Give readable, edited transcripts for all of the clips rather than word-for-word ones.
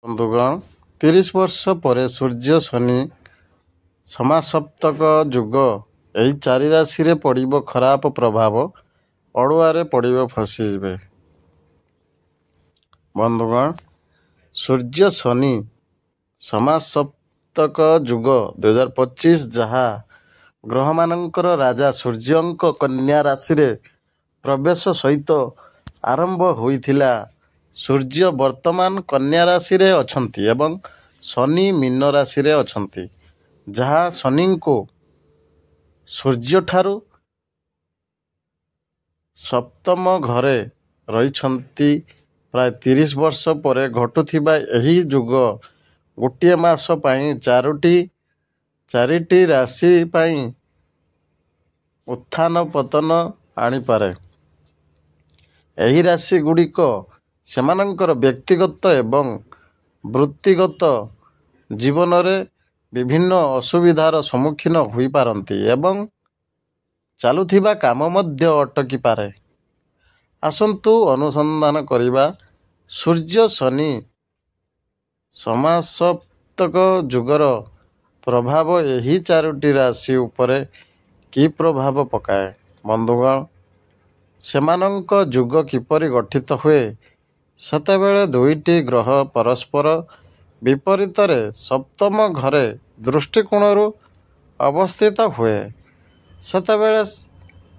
ବନ୍ଧୁଗଣ 30 ବର୍ଷ ପରେ ସୂର୍ଯ୍ୟ ଶନି ସମାସପ୍ତକ ଯୁଗ ଏହି ଚାରି ରାଶିରେ ପଡ଼ିବ ଖରାପ ପ୍ରଭାବ ଅଡ଼ୁଆରେ ପଡ଼ିବ ଫସିଯିବେ। ବନ୍ଧୁଗଣ ସୂର୍ଯ୍ୟ ଶନି ସମାସପ୍ତକ ଯୁଗ 2025 ଯାହା ଗ୍ରହମାନଙ୍କର ରାଜା ସୂର୍ଯ୍ୟଙ୍କ କନ୍ୟା ରାଶିରେ ପ୍ରବେଶ ସହିତ ଆରମ୍ଭ ହୋଇଥିଲା। ସୂର୍ଯ୍ୟ ବର୍ତ୍ତମାନ କନ୍ୟା ରାଶିରେ ଅଛନ୍ତି ଏବଂ ଶନି ମୀନ ରାଶିରେ ଅଛନ୍ତି, ଯାହା ଶନିଙ୍କୁ ସୂର୍ଯ୍ୟଠାରୁ ସପ୍ତମ ଘରେ ରହିଛନ୍ତି। ପ୍ରାୟ 30 ବର୍ଷ ପରେ ଘଟୁଥିବା ଏହି ଯୁଗ ଗୋଟିଏ ମାସ ପାଇଁ ଚାରିଟି ରାଶି ପାଇଁ ଉତ୍ଥାନ ପତନ ଆଣିପାରେ। ଏହି ରାଶି ଗୁଡ଼ିକ ସେମାନଙ୍କର ବ୍ୟକ୍ତିଗତ ଏବଂ ବୃତ୍ତିଗତ ଜୀବନରେ ବିଭିନ୍ନ ଅସୁବିଧାର ସମ୍ମୁଖୀନ ହୋଇପାରନ୍ତି ଏବଂ ଚାଲୁଥିବା କାମ ମଧ୍ୟ ଅଟକିପାରେ। ଆସନ୍ତୁ ଅନୁସନ୍ଧାନ କରିବା ସୂର୍ଯ୍ୟ ଶନି ସମାସପ୍ତକ ଯୁଗର ପ୍ରଭାବ ଏହି ଚାରୋଟି ରାଶି ଉପରେ କି ପ୍ରଭାବ ପକାଏ। ବନ୍ଧୁଗଣ ସେମାନଙ୍କ ଯୁଗ କିପରି ଗଠିତ ହୁଏ? ସେତେବେଳେ ଦୁଇଟି ଗ୍ରହ ପରସ୍ପର ବିପରୀତରେ ସପ୍ତମ ଘରେ ଦୃଷ୍ଟିକୋଣରୁ ଅବସ୍ଥିତ ହୁଏ, ସେତେବେଳେ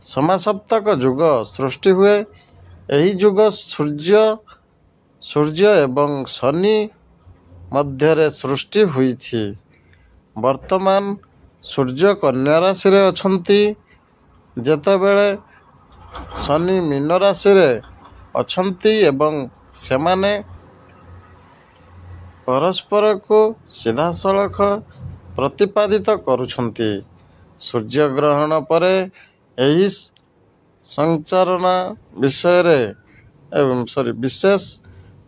ସମାସପ୍ତକ ଯୁଗ ସୃଷ୍ଟି ହୁଏ। ଏହି ଯୁଗ ସୂର୍ଯ୍ୟ ଏବଂ ଶନି ମଧ୍ୟରେ ସୃଷ୍ଟି ହୋଇଛି। ବର୍ତ୍ତମାନ ସୂର୍ଯ୍ୟ କନ୍ୟା ରାଶିରେ ଅଛନ୍ତି, ଯେତେବେଳେ ଶନି ମୀନ ରାଶିରେ ଅଛନ୍ତି ଏବଂ ସେମାନେ ପରସ୍ପରକୁ ସିଧାସଳଖ ପ୍ରତିପାଦିତ କରୁଛନ୍ତି। ସୂର୍ଯ୍ୟଗ୍ରହଣ ପରେ ଏହି ସଂଚାରନା ବିଶେଷ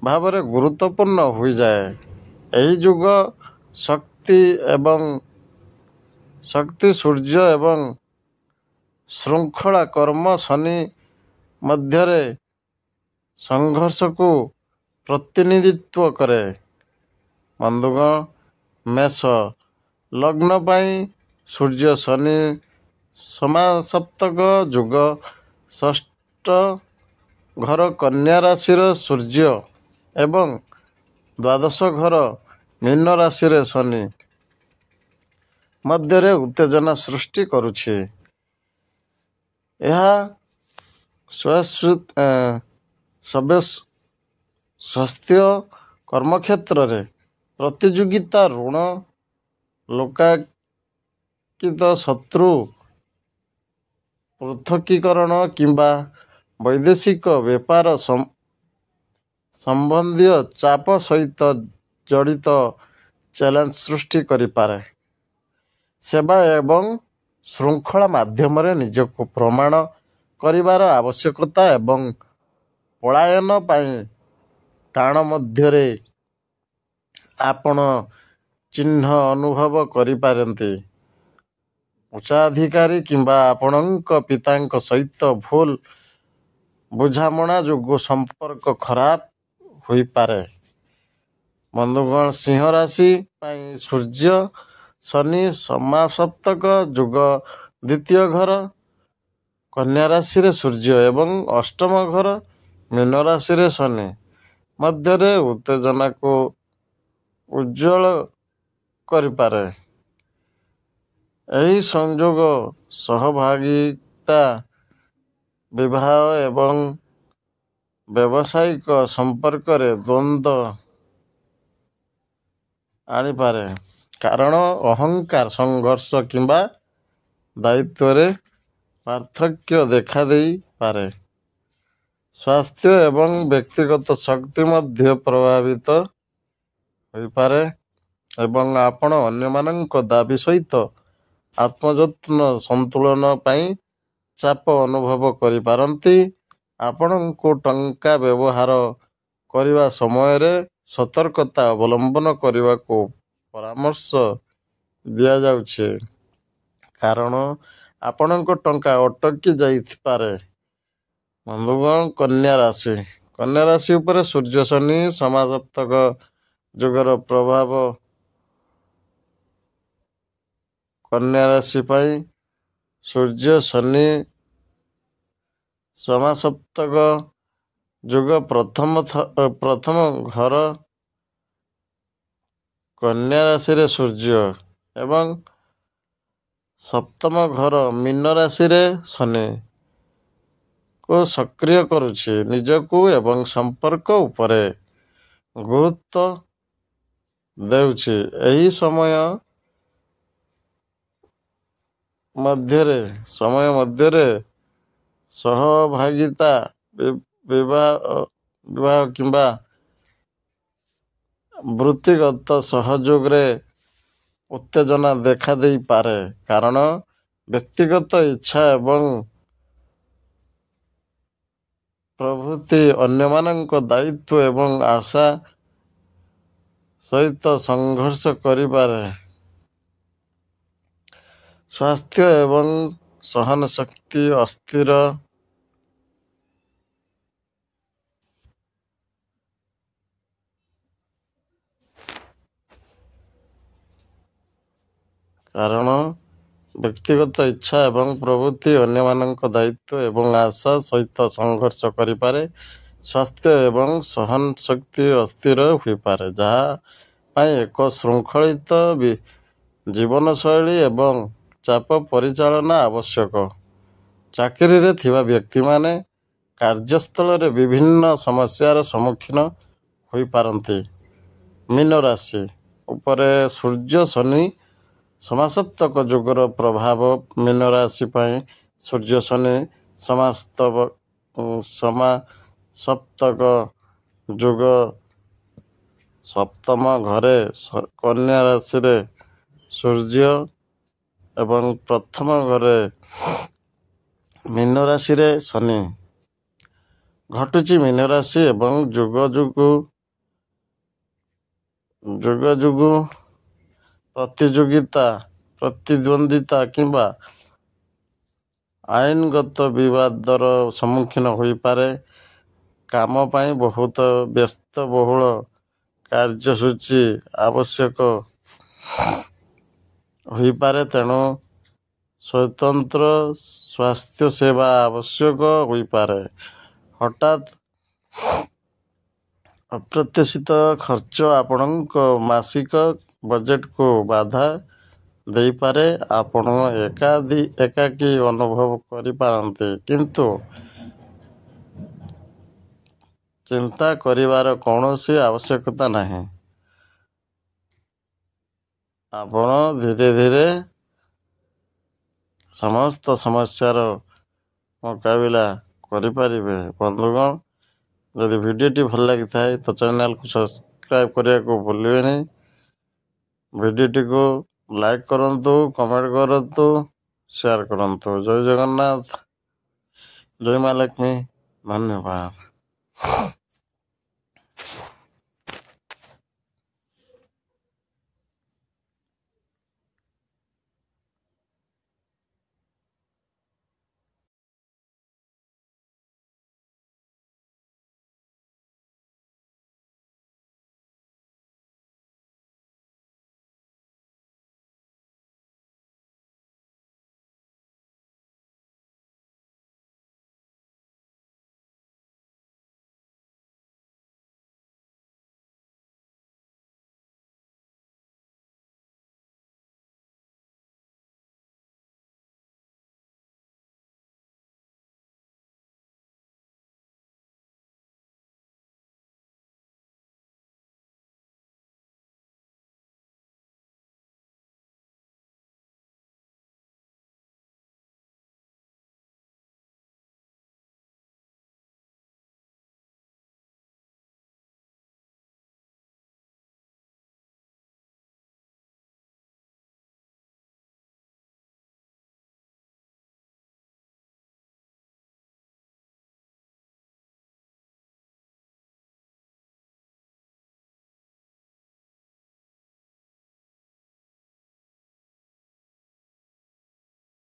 ଭାବରେ ଗୁରୁତ୍ୱପୂର୍ଣ୍ଣ ହୋଇଯାଏ। ଏହି ଯୁଗ ଶକ୍ତି ସୂର୍ଯ୍ୟ ଏବଂ ଶୃଙ୍ଖଳା କର୍ମ ଶନି ମଧ୍ୟରେ ସଂଘର୍ଷକୁ ପ୍ରତିନିଧିତ୍ୱ କରେ। ବନ୍ଧୁଗଣ ମେଷ ଲଗ୍ନ ପାଇଁ ସୂର୍ଯ୍ୟ ଶନି ସମାସପ୍ତକ ଯୁଗ ଷଷ୍ଠ ଘର କନ୍ୟା ରାଶିର ସୂର୍ଯ୍ୟ ଏବଂ ଦ୍ୱାଦଶ ଘର ମୀନ ରାଶିରେ ଶନି ମଧ୍ୟରେ ଉତ୍ତେଜନା ସୃଷ୍ଟି କରୁଛି। ଏହା ସ୍ୱାସ୍ଥ୍ୟ, କର୍ମକ୍ଷେତ୍ରରେ ପ୍ରତିଯୋଗିତା, ଋଣ, ଲୋକାୟିତ ଶତ୍ରୁ, ପୃଥକୀକରଣ କିମ୍ବା ବୈଦେଶିକ ବେପାର ସମ୍ବନ୍ଧୀୟ ଚାପ ସହିତ ଜଡ଼ିତ ଚ୍ୟାଲେଞ୍ଜ ସୃଷ୍ଟି କରିପାରେ। ସେବା ଏବଂ ଶୃଙ୍ଖଳା ମାଧ୍ୟମରେ ନିଜକୁ ପ୍ରମାଣ କରିବାର ଆବଶ୍ୟକତା ଏବଂ ପଳାୟନ ପାଇଁ ଟାଣ ମଧ୍ୟରେ ଆପଣ ଚିହ୍ନ ଅନୁଭବ କରିପାରନ୍ତି। ଉଚ୍ଚାଧିକାରୀ କିମ୍ବା ଆପଣଙ୍କ ପିତାଙ୍କ ସହିତ ଭୁଲ ବୁଝାମଣା ଯୋଗୁଁ ସମ୍ପର୍କ ଖରାପ ହୋଇପାରେ। ବନ୍ଧୁଗଣ ସିଂହ ରାଶି ପାଇଁ ସୂର୍ଯ୍ୟ ଶନି ସମାସପ୍ତକ ଯୁଗ ଦ୍ୱିତୀୟ ଘର କନ୍ୟା ରାଶିରେ ସୂର୍ଯ୍ୟ ଏବଂ ଅଷ୍ଟମ ଘର ମୀନ ରାଶିରେ ଶନି ମଧ୍ୟରେ ଉତ୍ତେଜନାକୁ ଉଜ୍ଜ୍ୱଳ କରିପାରେ। ଏହି ସଂଯୋଗ ସହଭାଗିତା, ବିବାହ ଏବଂ ବ୍ୟବସାୟିକ ସମ୍ପର୍କରେ ଦ୍ୱନ୍ଦ୍ୱ ଆଣିପାରେ, କାରଣ ଅହଙ୍କାର, ସଂଘର୍ଷ କିମ୍ବା ଦାୟିତ୍ୱରେ ପାର୍ଥକ୍ୟ ଦେଖାଦେଇପାରେ। ସ୍ୱାସ୍ଥ୍ୟ ଏବଂ ବ୍ୟକ୍ତିଗତ ଶକ୍ତି ମଧ୍ୟ ପ୍ରଭାବିତ ହୋଇପାରେ ଏବଂ ଆପଣ ଅନ୍ୟମାନଙ୍କ ଦାବି ସହିତ ଆତ୍ମଯତ୍ନ ସନ୍ତୁଳନ ପାଇଁ ଚାପ ଅନୁଭବ କରିପାରନ୍ତି। ଆପଣଙ୍କୁ ଟଙ୍କା ବ୍ୟବହାର କରିବା ସମୟରେ ସତର୍କତା ଅବଲମ୍ବନ କରିବାକୁ ପରାମର୍ଶ ଦିଆଯାଉଛି, କାରଣ ଆପଣଙ୍କ ଟଙ୍କା ଅଟକି ଯାଇପାରେ। ବନ୍ଧୁଗଣ କନ୍ୟା ରାଶି ଉପରେ ସୂର୍ଯ୍ୟ ଶନି ସମାସପ୍ତକ ଯୁଗର ପ୍ରଭାବ କନ୍ୟା ରାଶି ପାଇଁ ସୂର୍ଯ୍ୟ ଶନି ସମାସପ୍ତକ ଯୁଗ ପ୍ରଥମ ଘର କନ୍ୟା ରାଶିରେ ସୂର୍ଯ୍ୟ ଏବଂ ସପ୍ତମ ଘର ମୀନ ରାଶିରେ ଶନି କୁ ସକ୍ରିୟ କରୁଛି। ନିଜକୁ ଏବଂ ସମ୍ପର୍କ ଉପରେ ଗୁରୁତ୍ୱ ଦେଉଛି। ଏହି ସମୟ ମଧ୍ୟରେ ସହଭାଗିତା ବିବାହ କିମ୍ବା ବୃତ୍ତିଗତ ସହଯୋଗରେ ଉତ୍ତେଜନା ଦେଖାଦେଇପାରେ, କାରଣ ବ୍ୟକ୍ତିଗତ ଇଚ୍ଛା ଏବଂ ପ୍ରଭୃତି ଅନ୍ୟମାନଙ୍କ ଦାୟିତ୍ୱ ଏବଂ ଆଶା ସହିତ ସଂଘର୍ଷ କରିପାରେ। ସ୍ୱାସ୍ଥ୍ୟ ଏବଂ ସହନଶକ୍ତି ଅସ୍ଥିର କାରଣ ବ୍ୟକ୍ତିଗତ ଇଚ୍ଛା ଏବଂ ପ୍ରଭୃତି ଅନ୍ୟମାନଙ୍କ ଦାୟିତ୍ୱ ଏବଂ ଆଶା ସହିତ ସଂଘର୍ଷ କରିପାରେ। ସ୍ୱାସ୍ଥ୍ୟ ଏବଂ ସହନଶକ୍ତି ଅସ୍ଥିର ହୋଇପାରେ, ଯାହା ପାଇଁ ଏକ ଶୃଙ୍ଖଳିତ ଜୀବନଶୈଳୀ ଏବଂ ଚାପ ପରିଚାଳନା ଆବଶ୍ୟକ। ଚାକିରିରେ ଥିବା ବ୍ୟକ୍ତିମାନେ କାର୍ଯ୍ୟସ୍ଥଳରେ ବିଭିନ୍ନ ସମସ୍ୟାର ସମ୍ମୁଖୀନ ହୋଇପାରନ୍ତି। ମୀନ ରାଶି ଉପରେ ସୂର୍ଯ୍ୟ ଶନି ସମାସପ୍ତକ ଯୁଗର ପ୍ରଭାବ ମୀନ ରାଶି ପାଇଁ ସୂର୍ଯ୍ୟ ଶନି ସମାସପ୍ତକ ଯୁଗ ସପ୍ତମ ଘରେ କନ୍ୟା ରାଶିରେ ସୂର୍ଯ୍ୟ ଏବଂ ପ୍ରଥମ ଘରେ ମୀନ ରାଶିରେ ଶନି ଘଟୁଛି। ମୀନ ରାଶି ଏବଂ ଯୁଗ ପ୍ରତିଦ୍ୱନ୍ଦିତା କିମ୍ବା ଆଇନଗତ ବିବାଦର ସମ୍ମୁଖୀନ ହୋଇପାରେ। କାମ ପାଇଁ ବହୁତ ବ୍ୟସ୍ତବହୁଳ କାର୍ଯ୍ୟସୂଚୀ ଆବଶ୍ୟକ ହୋଇପାରେ, ତେଣୁ ସ୍ୱତନ୍ତ୍ର ସ୍ୱାସ୍ଥ୍ୟସେବା ଆବଶ୍ୟକ ହୋଇପାରେ। ହଠାତ୍ ଅପ୍ରତ୍ୟାଶିତ ଖର୍ଚ୍ଚ ଆପଣଙ୍କ ମାସିକ ବଜେଟକୁ ବାଧା ଦେଇପାରେ। ଆପଣ ଏକାକୀ ଅନୁଭବ କରିପାରନ୍ତି, କିନ୍ତୁ ଚିନ୍ତା କରିବାର କୌଣସି ଆବଶ୍ୟକତା ନାହିଁ। ଆପଣ ଧୀରେ ଧୀରେ ସମସ୍ତ ସମସ୍ୟାର ମୁକାବିଲା କରିପାରିବେ। ବନ୍ଧୁଗଣ, ଯଦି ଭିଡ଼ିଓଟି ଭଲ ଲାଗିଥାଏ ତ ଚ୍ୟାନେଲକୁ ସବସ୍କ୍ରାଇବ୍ କରିବାକୁ ଭୁଲିବେନି। ଭିଡ଼ିଓଟିକୁ ଲାଇକ୍ କରନ୍ତୁ, କମେଣ୍ଟ କରନ୍ତୁ, ସେୟାର କରନ୍ତୁ। ଜୟ ଜଗନ୍ନାଥ, ଜୟ ମା ଲକ୍ଷ୍ମୀ, ଧନ୍ୟବାଦ।